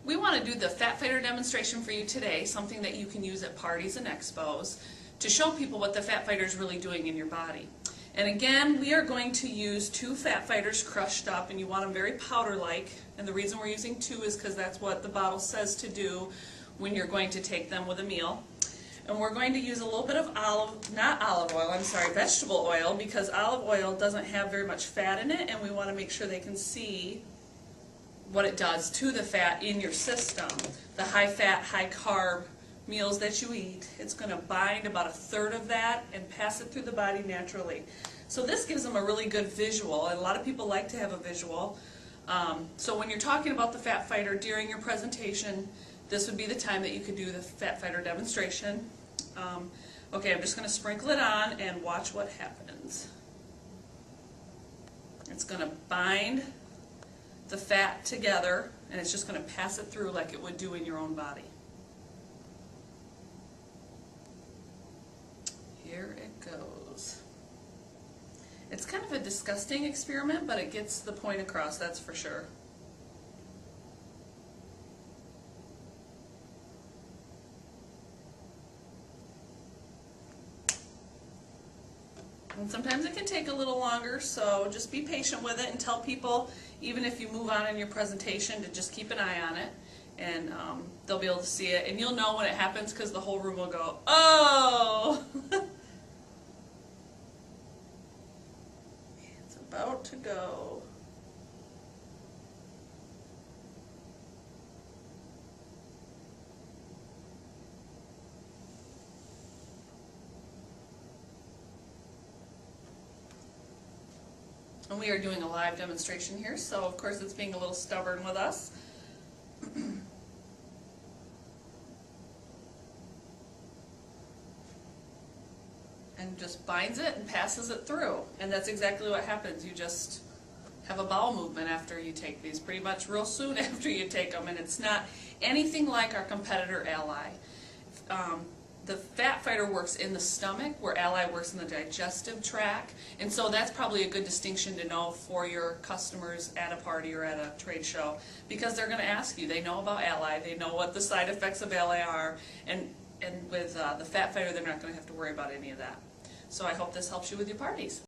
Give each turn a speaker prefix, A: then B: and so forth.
A: We want to do the Fat Fighter demonstration for you today, something that you can use at parties and expos to show people what the Fat Fighter is really doing in your body. And again, we are going to use 2 Fat Fighters crushed up, and you want them very powder-like. And the reason we're using 2 is because that's what the bottle says to do when you're going to take them with a meal. And we're going to use a little bit of vegetable oil, because olive oil doesn't have very much fat in it, and we want to make sure they can see what it does to the fat in your system. The high fat, high carb meals that you eat, it's going to bind about 1/3 of that and pass it through the body naturally. So this gives them a really good visual, and a lot of people like to have a visual. So when you're talking about the Fat Fighter during your presentation, this would be the time that you could do the Fat Fighter demonstration. Okay, I'm just going to sprinkle it on and watch what happens. It's going to bind the fat together, and it's just going to pass it through like it would do in your own body. Here it goes. It's kind of a disgusting experiment, but it gets the point across, that's for sure. And sometimes it can take a little longer, so just be patient with it and tell people, even if you move on in your presentation, to just keep an eye on it, and they'll be able to see it. And you'll know when it happens because the whole room will go, oh! It's about to go. And we are doing a live demonstration here, so of course it's being a little stubborn with us. And just binds it and passes it through. And that's exactly what happens. You just have a bowel movement after you take these, pretty much real soon after you take them. And it's not anything like our competitor Ally. The Fat Fighter works in the stomach, where Ally works in the digestive tract, and so that's probably a good distinction to know for your customers at a party or at a trade show, because they're going to ask you. They know about Ally, they know what the side effects of Ally are, and with the Fat Fighter they're not going to have to worry about any of that. So I hope this helps you with your parties.